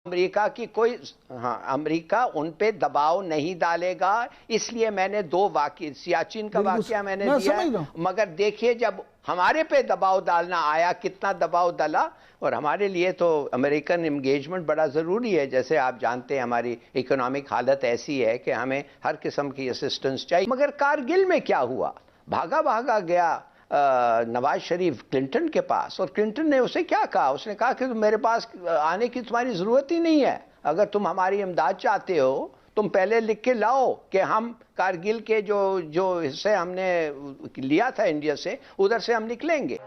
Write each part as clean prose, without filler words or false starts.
امریکہ کی کوئی امریکہ ان پہ دباؤ نہیں ڈالے گا، اس لیے میں نے دو واقعہ سیاچن کا واقعہ میں نے دیا ہے، مگر دیکھیے جب ہمارے پہ دباؤ ڈالنا آیا کتنا دباؤ ڈالا، اور ہمارے لیے تو امریکن انگیجمنٹ بڑا ضروری ہے، جیسے آپ جانتے ہیں ہماری اکنامک حالت ایسی ہے کہ ہمیں ہر قسم کی اسسٹنس چاہیے۔ مگر کارگل میں کیا ہوا؟ بھاگا گیا نواز شریف کلنٹن کے پاس، اور کلنٹن نے اسے کیا کہا؟ اس نے کہا کہ میرے پاس آنے کی تمہاری ضرورت ہی نہیں ہے، اگر تم ہماری امداد چاہتے ہو تم پہلے لکھ کے لاؤ کہ ہم کارگل کے جو حصے ہم نے لیا تھا انڈیا سے ادھر سے ہم نکلیں گے۔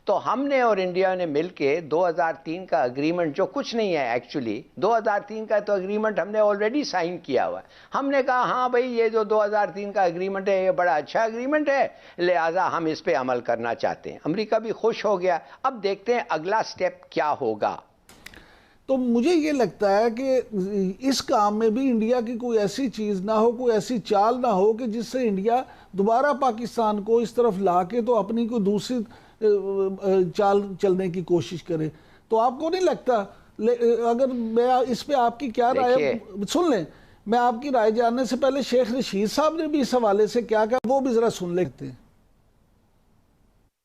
تو ہم نے اور انڈیا نے مل کے 2003 کا اگریمنٹ، جو کچھ نہیں ہے ایکچولی، 2003 کا تو اگریمنٹ ہم نے آلریڈی سائن کیا ہوا ہے۔ ہم نے کہا ہاں بھئی یہ جو 2003 کا اگریمنٹ ہے یہ بڑا اچھا اگریمنٹ ہے، لہٰذا ہم اس پہ عمل کرنا چاہتے ہیں۔ امریکہ بھی خوش ہو گیا۔ اب دیکھتے ہیں اگلا سٹیپ کیا ہوگا۔ تو مجھے یہ لگتا ہے کہ اس کام میں بھی انڈیا کی کوئی ایسی چیز نہ ہو، کوئی ایسی چال نہ ہو کہ جس سے انڈیا دوبارہ پاکستان کو اس طرف لا کے تو اپنی کوئی دوسری چال چلنے کی کوشش کرے۔ تو آپ کو نہیں لگتا، اگر میں اس پہ آپ کی کیا رائے، سن لیں میں آپ کی رائے جاننے سے پہلے شیخ رشید صاحب نے بھی اس حوالے سے کیا کہا وہ بھی ذرا سن لیتے ہیں۔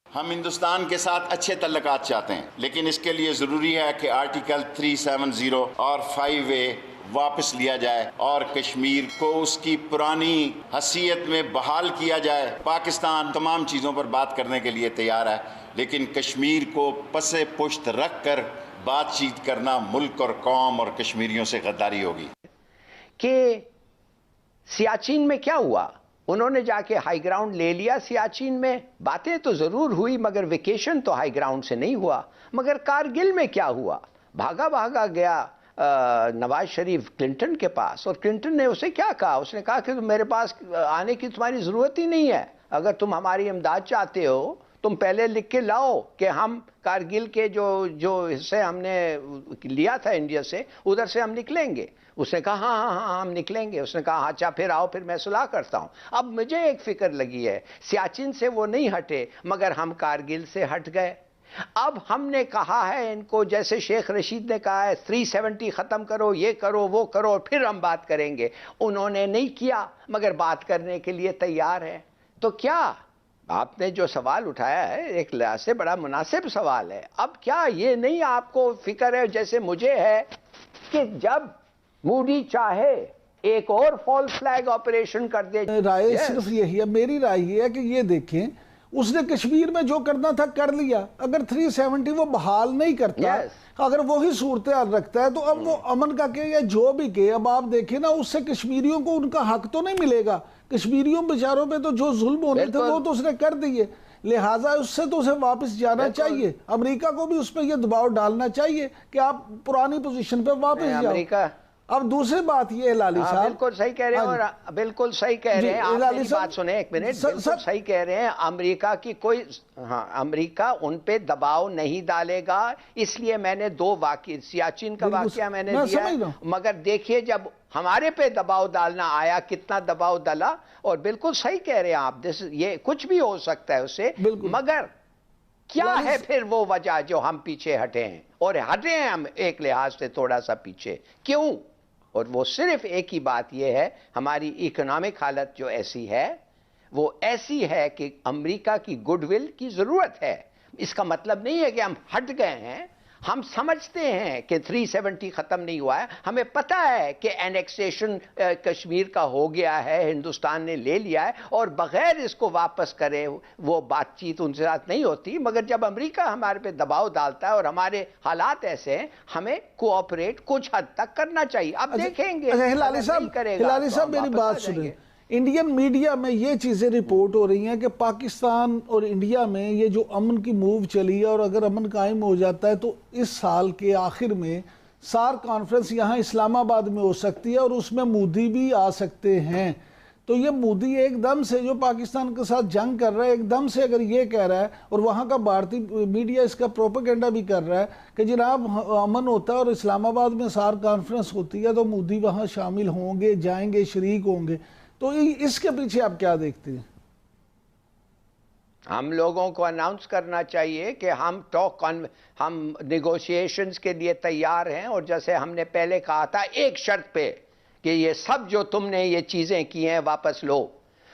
ہم ہندوستان کے ساتھ اچھے تعلقات چاہتے ہیں، لیکن اس کے لیے ضروری ہے کہ آرٹیکل 370 اور 5A واپس لیا جائے اور کشمیر کو اس کی پرانی حیثیت میں بحال کیا جائے۔ پاکستان تمام چیزوں پر بات کرنے کے لیے تیار ہے، لیکن کشمیر کو پس پشت رکھ کر بات چیت کرنا ملک اور قوم اور کشمیریوں سے غداری ہوگی۔ کہ سیاچن میں کیا ہوا؟ انہوں نے جا کے ہائی گراؤنڈ لے لیا سیاچن میں، باتیں تو ضرور ہوئی مگر ویکیشن تو ہائی گراؤنڈ سے نہیں ہوا۔ مگر کارگل میں کیا ہوا؟ بھاگا گیا نواز شریف کلنٹن کے پاس، اور کلنٹن نے اسے کیا کہا؟ اس نے کہا کہ میرے پاس آنے کی تمہاری ضرورت ہی نہیں ہے، اگر تم ہماری امداد چاہتے ہو تم پہلے لکھ کے لاؤ کہ ہم کارگل کے جو حصے ہم نے لیا تھا انڈیا سے ادھر سے ہم نکلیں گے۔ اس نے کہا ہاں ہم نکلیں گے۔ اس نے کہا اچھا پھر آؤ، پھر میں صلح کرتا ہوں۔ اب مجھے ایک فکر لگی ہے، سیاچن سے وہ نہیں ہٹے مگر ہم کارگل سے ہٹ گئے۔ اب ہم نے کہا ہے ان کو، جیسے شیخ رشید نے کہا ہے 370 ختم کرو، یہ کرو وہ کرو، پھر ہم بات کریں گے۔ انہوں نے نہیں کیا مگر بات کرنے کے لیے تیار ہے۔ تو کیا آپ نے جو سوال اٹھایا ہے ایک لحاظ سے بڑا مناسب سوال ہے۔ اب کیا یہ نہیں آپ کو فکر ہے جیسے مجھے ہے کہ جب مودی چاہے ایک اور فال فلیگ آپریشن کر دے؟ رائے صرف یہی ہے، میری رائے یہ ہے کہ یہ دیکھیں اس نے کشمیر میں جو کرنا تھا کر لیا، اگر 370 وہ بحال نہیں کرتا، اگر وہی صورتحال رکھتا ہے تو اب وہ امن کا کہ یا جو بھی کہ اب آپ دیکھیں نا اس سے کشمیریوں کو ان کا حق تو نہیں ملے گا۔ کشمیریوں بیچاروں پہ تو جو ظلم ہونے تھے وہ تو اس نے کر دیے، لہٰذا اس سے تو اسے واپس جانا چاہیے۔ امریکہ کو بھی اس پہ یہ دباؤ ڈالنا چاہیے کہ آپ پرانی پوزیشن پہ واپس جاؤ۔ اب دوسری بات یہ ہلالی صاحب بالکل صحیح کہہ رہے ہیں، اور بالکل صحیح کہہ رہے ہیں آپ، میری بات سنیں ایک منٹ، بالکل صحیح کہہ رہے ہیں۔ امریکہ کی کوئی امریکہ ان پہ دباؤ نہیں ڈالے گا، اس لیے میں نے دو واقعہ سیاچن کا واقعہ میں نے دیا ہے، مگر دیکھیے جب ہمارے پہ دباؤ ڈالنا آیا کتنا دباؤ ڈالا، اور بالکل صحیح کہہ رہے ہیں آپ، یہ کچھ بھی ہو سکتا ہے اس سے، مگر کیا ہے پھر وہ وجہ جو ہم پیچھے ہٹے ہیں، اور ہٹے ہیں ہم ایک لحاظ سے تھوڑا سا پیچھے کیوں؟ اور وہ صرف ایک ہی بات یہ ہے، ہماری اکنامک حالت جو ایسی ہے وہ ایسی ہے کہ امریکہ کی گڈ ول کی ضرورت ہے۔ اس کا مطلب نہیں ہے کہ ہم ہٹ گئے ہیں، ہم سمجھتے ہیں کہ 370 ختم نہیں ہوا ہے، ہمیں پتہ ہے کہ اینیکسیشن کشمیر کا ہو گیا ہے، ہندوستان نے لے لیا ہے، اور بغیر اس کو واپس کرے وہ بات چیت ان سے ساتھ نہیں ہوتی، مگر جب امریکہ ہمارے پہ دباؤ ڈالتا ہے اور ہمارے حالات ایسے ہیں، ہمیں کوآپریٹ کچھ حد تک کرنا چاہیے۔ اب دیکھیں گے ہلالی صاحب میری بات سنیں، انڈین میڈیا میں یہ چیزیں رپورٹ ہو رہی ہیں کہ پاکستان اور انڈیا میں یہ جو امن کی موو چلی ہے، اور اگر امن قائم ہو جاتا ہے تو اس سال کے آخر میں سار کانفرنس یہاں اسلام آباد میں ہو سکتی ہے، اور اس میں مودی بھی آ سکتے ہیں۔ تو یہ مودی ایک دم سے جو پاکستان کے ساتھ جنگ کر رہا ہے، ایک دم سے اگر یہ کہہ رہا ہے، اور وہاں کا بھارتی میڈیا اس کا پروپیگنڈا بھی کر رہا ہے کہ جناب امن ہوتا ہے اور اسلام آباد میں سار کانفرنس ہوتی ہے تو مودی وہاں شامل ہوں گے، جائیں گے، شریک ہوں گے، تو اس کے پیچھے آپ کیا دیکھتے ہیں؟ ہم لوگوں کو اناؤنس کرنا چاہیے کہ ہم نیگوشیشنز کے لیے تیار ہیں، اور جیسے ہم نے پہلے کہا تھا ایک شرط پہ کہ یہ سب جو تم نے یہ چیزیں کی ہیں واپس لو.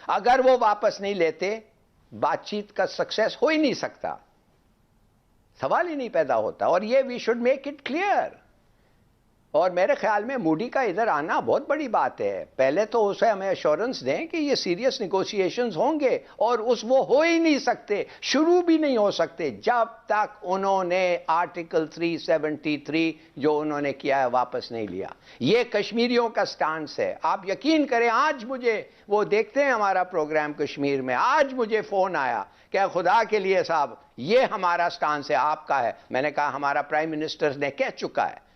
اگر وہ واپس نہیں لیتے بات چیت کا سکسیس ہو ہی نہیں سکتا، سوال ہی نہیں پیدا ہوتا. اور یہ we should make it clear. اور میرے خیال میں مودی کا ادھر آنا بہت بڑی بات ہے. پہلے تو اسے ہمیں ایشورنس دیں کہ یہ سیریس نیگوشیشنز ہوں گے، اور وہ ہو ہی نہیں سکتے، شروع بھی نہیں ہو سکتے جب تک انہوں نے آرٹیکل 373 جو انہوں نے کیا ہے واپس نہیں لیا. یہ کشمیریوں کا سٹانس ہے. آپ یقین کریں، آج مجھے وہ دیکھتے ہیں ہمارا پروگرام کشمیر میں، آج مجھے فون آیا کہ خدا کے لیے صاحب یہ ہمارا سٹانس ہے، آپ کا ہے. میں نے کہا ہمارا پرائم منسٹر نے کہہ چکا ہے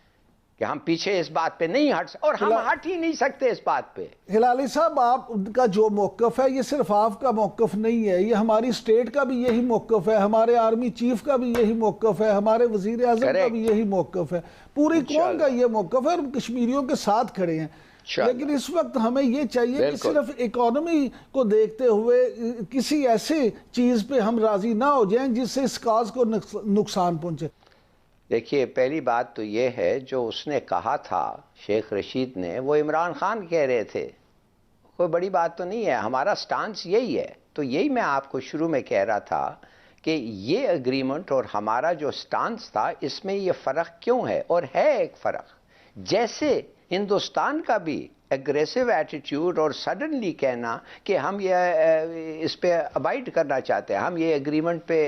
کہ ہم پیچھے اس بات پہ نہیں ہٹ سکتے، اور ہم ہٹ ہی نہیں سکتے اس بات پہ. ہلالی صاحب، آپ کا جو موقف ہے یہ صرف آپ کا موقف نہیں ہے، یہ ہماری اسٹیٹ کا بھی یہی موقف ہے، ہمارے آرمی چیف کا بھی یہی موقف ہے، ہمارے وزیر اعظم کا بھی یہی موقف ہے، پوری قوم کا یہ موقف ہے، اور کشمیریوں کے ساتھ کھڑے ہیں. لیکن اس وقت ہمیں یہ چاہیے کہ صرف اکانومی کو دیکھتے ہوئے کسی ایسے چیز پہ ہم راضی نہ ہو جائیں جس سے اس کاز کو نقصان پہنچے. دیکھیے، پہلی بات تو یہ ہے جو اس نے کہا تھا شیخ رشید نے، وہ عمران خان کہہ رہے تھے، کوئی بڑی بات تو نہیں ہے. ہمارا سٹانس یہی ہے. تو یہی میں آپ کو شروع میں کہہ رہا تھا کہ یہ اگریمنٹ اور ہمارا جو سٹانس تھا اس میں یہ فرق کیوں ہے، اور ہے ایک فرق. جیسے ہندوستان کا بھی ایگریسو ایٹیٹیوڈ اور سڈنلی کہنا کہ ہم یہ اس پہ ابائڈ کرنا چاہتے ہیں، ہم یہ اگریمنٹ پہ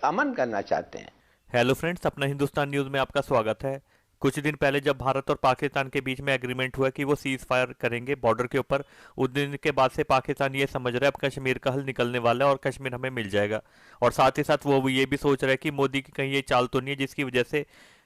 امن کرنا چاہتے ہیں. ہیلو فرینڈز، اپنا ہندوستان نیوز میں آپ کا سواگت ہے. کچھ دن پہلے جب بھارت اور پاکستان کے بیچ میں ایگریمنٹ ہوا کہ وہ سیز فائر کریں گے بارڈر کے اوپر، اس دن کے بعد سے پاکستان یہ سمجھ رہا ہے اب کشمیر کا حل نکلنے والا ہے اور کشمیر ہمیں مل جائے گا. اور ساتھ ہی ساتھ وہ یہ بھی سوچ رہا ہے کہ مودی کی کہیں یہ چال تو نہیں ہے جس کی وجہ سے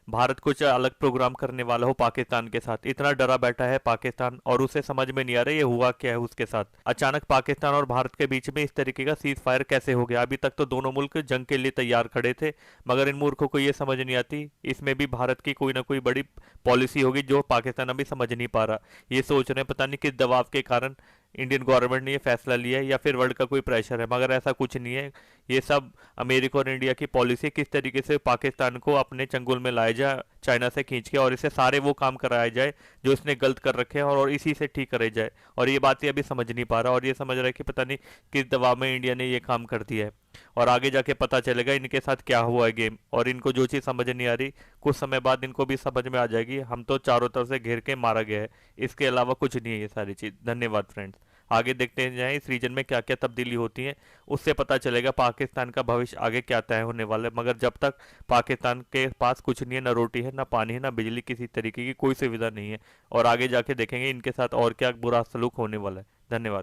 بھارت کچھ الگ پروگرام کرنے والا ہو پاکستان کے ساتھ. اتنا ڈرا بیٹھا ہے پاکستان، اور اسے سمجھ میں نہیں آ رہا یہ ہوا کیا ہے اس کے ساتھ. اچانک پاکستان اور بھارت کے بیچ میں اس طریقے کا سیز فائر کیسے ہو گیا؟ ابھی تک تو دونوں ملک جنگ کے لیے تیار کھڑے تھے، مگر ان مورکھوں کو یہ سمجھ نہیں آتی اس میں بھی بھارت کی کوئی نہ کوئی بڑی پالیسی ہوگی جو پاکستان ابھی سمجھ نہیں پا رہا. یہ سوچ رہے ہیں پتہ نہیں کس دباؤ کے کارن انڈین گورنمنٹ نے یہ فیصلہ لیا ہے یا پھر ورلڈ کا کوئی پریشر ہے، مگر ایسا کچھ نہیں ہے. یہ سب امریکہ اور انڈیا کی پالیسی کس طریقے سے پاکستان کو اپنے چنگل میں لایا جائے چائنا سے کھینچ کے، اور اسے سارے وہ کام کرائے جائے جو اس نے غلط کر رکھے ہیں اور اسی سے ٹھیک کرے جائے. اور یہ بات یہ ابھی سمجھ نہیں پا رہا، اور یہ سمجھ رہا ہے کہ پتہ نہیں کس دباؤ میں انڈیا نے یہ کام کر دیا ہے، اور آگے جا کے پتہ چلے گا ان کے ساتھ کیا ہوا ہے گیم. اور ان کو جو چیز سمجھ نہیں آ رہی کچھ سمے بعد ان کو بھی سمجھ میں آ جائے گی. ہم تو چاروں طرف سے گھیر کے مارا گیا ہے، اس کے علاوہ کچھ نہیں ہے یہ ساری چیز. دھنیہ واد فرینڈز. آگے دیکھتے جائیں اس ریجن میں کیا کیا تبدیلی ہوتی ہیں، اس سے پتہ چلے گا پاکستان کا بھوش آگے کیا طے ہونے والا ہے. مگر جب تک پاکستان کے پاس کچھ نہیں ہے، نہ روٹی ہے، نہ پانی ہے، نہ بجلی، کسی طریقے کی کوئی سویدھا نہیں ہے. اور آگے جا کے دیکھیں گے ان کے ساتھ اور کیا برا سلوک ہونے والا ہے. دھنیہ واد.